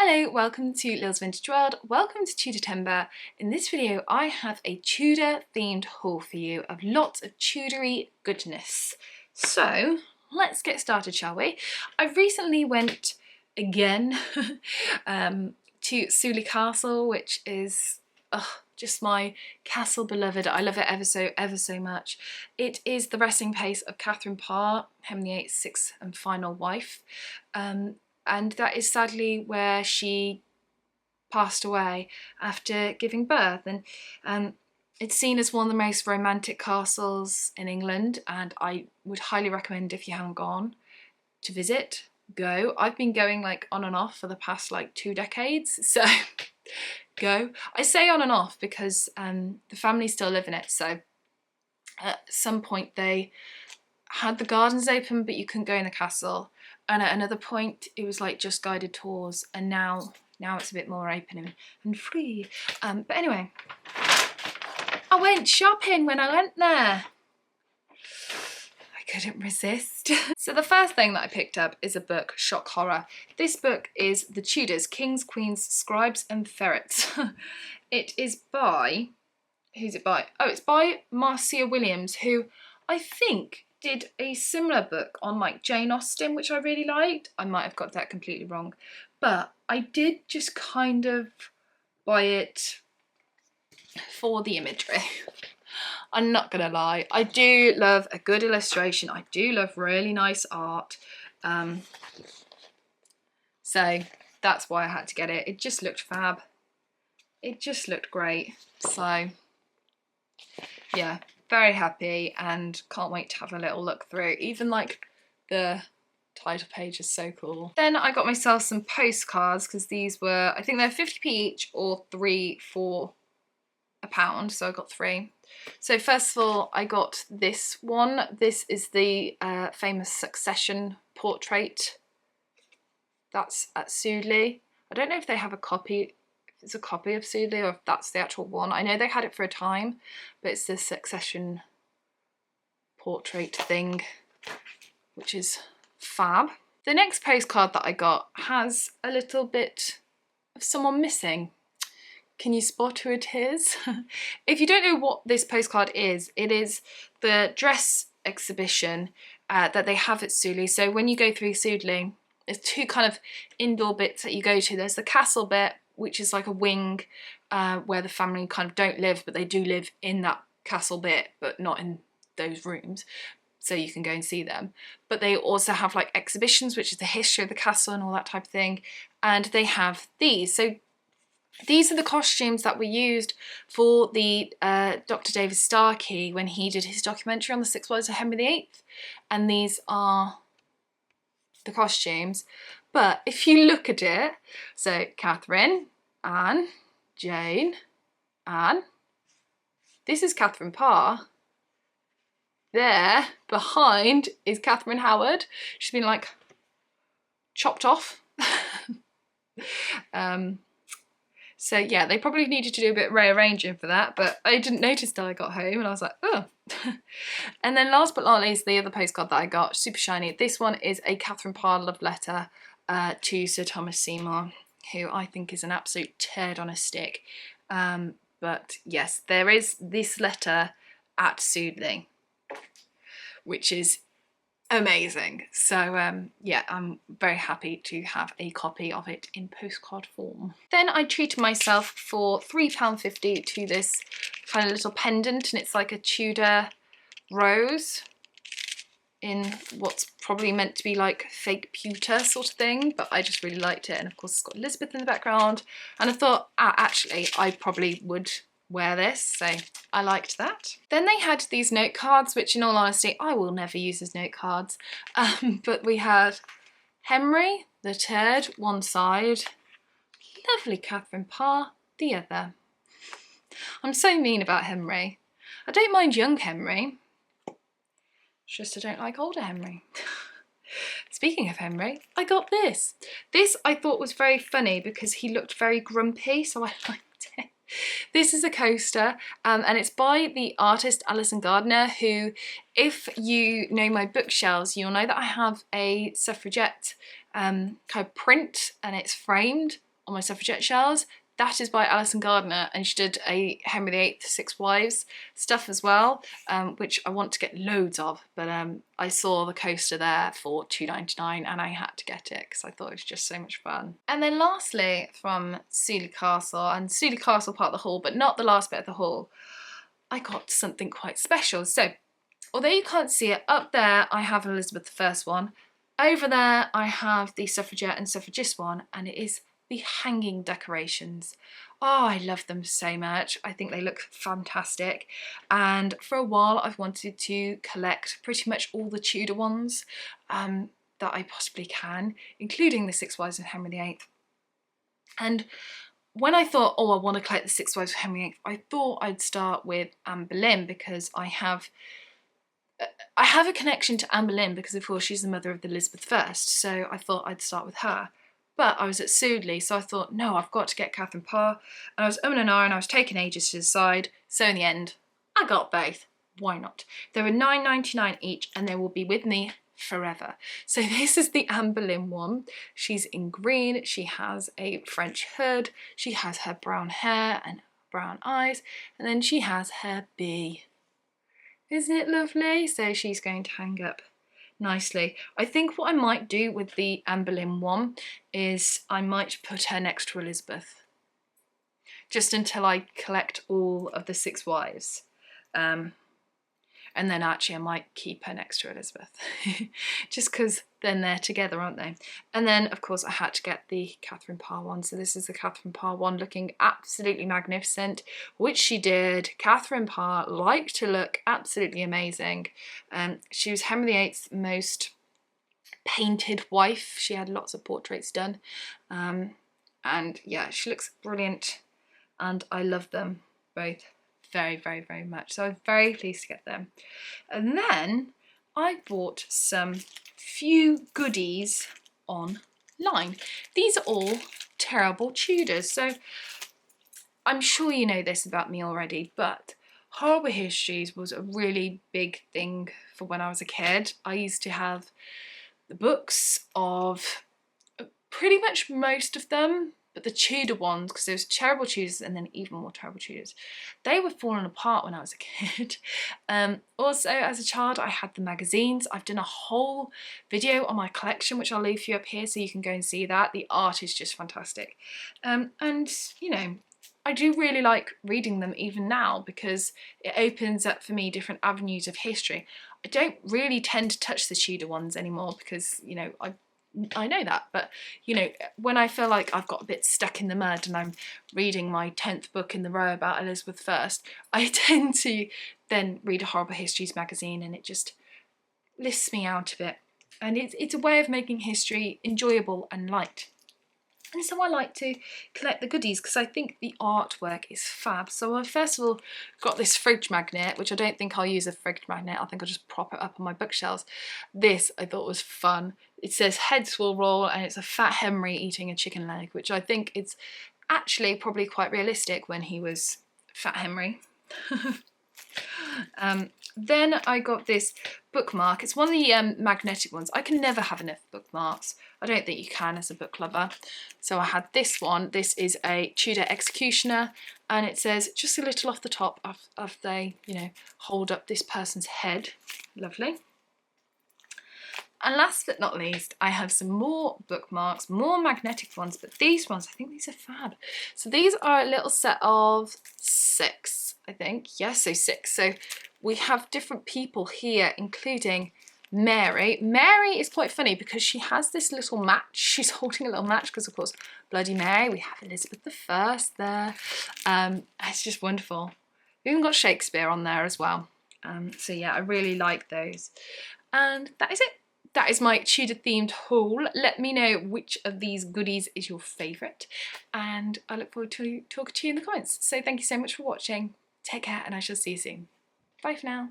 Hello, welcome to Lil's Vintage World. Welcome to Tudor Timber. In this video I have a Tudor themed haul for you of lots of Tudory goodness. So let's get started, shall we? I recently went again to Sudeley Castle, which is just my castle beloved. I love it ever so much. It is the resting place of Catherine Parr, Henry VIII's sixth and final wife. And that is sadly where she passed away after giving birth. And it's seen as one of the most romantic castles in England, and I would highly recommend, if you haven't gone, to visit, go. I've been going like on and off for the past like 2 decades, so go. I say on and off because the family still live in it, so at some point they had the gardens open but you couldn't go in the castle. And at another point, it was like just guided tours, and now it's a bit more open and free. But anyway, I went shopping when I went there. I couldn't resist. So the first thing that I picked up is a book, shock horror. This book is The Tudors, Kings, Queens, Scribes and Ferrets. It is by, who's it by? Oh, it's by Marcia Williams, who I think did a similar book on like Jane Austen, which I really liked. I might have got that completely wrong, but I did just kind of buy it for the imagery. I'm not gonna lie, I do love a good illustration. I do love really nice art. So that's why I had to get it. It just looked fab. It just looked great. So yeah, very happy and can't wait to have a little look through. Even like the title page is so cool. Then I got myself some postcards because these were, I think they're 50p each or 3 for £1, so I got 3. So first of all, I got this one. This is the famous Succession portrait. That's at Sudeley. I don't know if they have a copy. It's a copy of Sudeley or if that's the actual one. I know they had it for a time, but it's the Succession portrait thing, which is fab. The next postcard that I got has a little bit of someone missing. Can you spot who it is? If you don't know what this postcard is, it is the dress exhibition that they have at Sudeley. So when you go through Sudeley, there's 2 kind of indoor bits that you go to. There's the castle bit, which is like a wing where the family kind of don't live, but they do live in that castle bit, but not in those rooms, so you can go and see them. But they also have like exhibitions, which is the history of the castle and all that type of thing, and they have these. So these are the costumes that were used for the Dr. David Starkey when he did his documentary on the 6 Wives of Henry VIII, and these are the costumes. But if you look at it, so Catherine, Anne, Jane, Anne, this is Catherine Parr. There, behind, is Catherine Howard. She's been like chopped off. So yeah, they probably needed to do a bit of rearranging for that, but I didn't notice till I got home and I was like, oh. And then last but not least, the other postcard that I got, super shiny. This one is a Catherine Parr love letter to Sir Thomas Seymour, who I think is an absolute turd on a stick. But yes, there is this letter at Sudeley, which is amazing. So yeah, I'm very happy to have a copy of it in postcard form. Then I treated myself for £3.50 to this kind of little pendant, and it's like a Tudor rose in what's probably meant to be like fake pewter sort of thing, but I just really liked it. And of course it's got Elizabeth in the background, and I thought, actually I probably would wear this, so I liked that. Then they had these note cards, which in all honesty I will never use as note cards, but we had Henry the Third one side, lovely Catherine Parr the other. I'm so mean about Henry. I don't mind young Henry, it's just I don't like older Henry. Speaking of Henry, I got this. This I thought was very funny because he looked very grumpy, so I liked it. This is a coaster, and it's by the artist Alison Gardner, who, if you know my bookshelves, you'll know that I have a suffragette kind of print, and it's framed on my suffragette shelves. That is by Alison Gardner, and she did a Henry VIII, Six Wives stuff as well, which I want to get loads of, but I saw the coaster there for £2.99 and I had to get it because I thought it was just so much fun. And then lastly, from Sudeley Castle, and Sudeley Castle part of the haul, but not the last bit of the haul, I got something quite special. So, although you can't see it, up there I have Elizabeth I one, over there I have the suffragette and suffragist one, and it is the hanging decorations. Oh, I love them so much. I think they look fantastic. And for a while I've wanted to collect pretty much all the Tudor ones that I possibly can, including the Six Wives of Henry VIII. And when I thought, oh, I want to collect the Six Wives of Henry VIII, I thought I'd start with Anne Boleyn, because I have a connection to Anne Boleyn because, of course, she's the mother of Elizabeth I, so I thought I'd start with her. But I was at Sudeley, so I thought, no, I've got to get Catherine Parr. And I was and I was taking ages to decide. So in the end, I got both. Why not? They were £9.99 each, and they will be with me forever. So this is the Anne Boleyn one. She's in green. She has a French hood. She has her brown hair and brown eyes. And then she has her bee. Isn't it lovely? So she's going to hang up nicely. I think what I might do with the Anne Boleyn one is I might put her next to Elizabeth, just until I collect all of the Six Wives. And then actually I might keep her next to Elizabeth, just because then they're together, aren't they? And then of course I had to get the Catherine Parr one. So this is the Catherine Parr one, looking absolutely magnificent, which she did. Catherine Parr liked to look absolutely amazing. She was Henry VIII's most painted wife. She had lots of portraits done. And yeah, she looks brilliant, and I love them both very, very, very much. So I was very pleased to get them. And then I bought some few goodies online. These are all terrible Tudors. So I'm sure you know this about me already, but Horrible Histories was a really big thing for when I was a kid. I used to have the books of pretty much most of them, but the Tudor ones, because there was terrible Tudors and then even more terrible Tudors, they were falling apart when I was a kid. Also, as a child, I had the magazines. I've done a whole video on my collection, which I'll leave for you up here so you can go and see that. The art is just fantastic. And, you know, I do really like reading them even now, because it opens up for me different avenues of history. I don't really tend to touch the Tudor ones anymore because, you know, I know that, but you know, when I feel like I've got a bit stuck in the mud and I'm reading my 10th book in the row about Elizabeth I, I tend to then read a Horrible Histories magazine, and it just lifts me out of it. And it's a way of making history enjoyable and light. And so I like to collect the goodies because I think the artwork is fab. So I first of all got this fridge magnet, which I don't think I'll use a fridge magnet. I think I'll just prop it up on my bookshelves. This I thought was fun. It says heads will roll, and it's a fat Henry eating a chicken leg, which I think is actually probably quite realistic when he was fat Henry. Then I got this bookmark. It's one of the magnetic ones. I can never have enough bookmarks. I don't think you can as a book lover. So I had this one. This is a Tudor executioner, and it says just a little off the top of they, you know, hold up this person's head. Lovely. And last but not least, I have some more bookmarks, more magnetic ones, but these ones, I think these are fab. So these are a little set of 6, I think. Yes, so 6. So we have different people here, including Mary. Mary is quite funny because she has this little match. She's holding a little match because, of course, Bloody Mary. We have Elizabeth I there. It's just wonderful. We've even got Shakespeare on there as well. So yeah, I really like those. And that is it. That is my Tudor themed haul. Let me know which of these goodies is your favourite, and I look forward to talking to you in the comments. So thank you so much for watching. Take care, and I shall see you soon. Bye for now.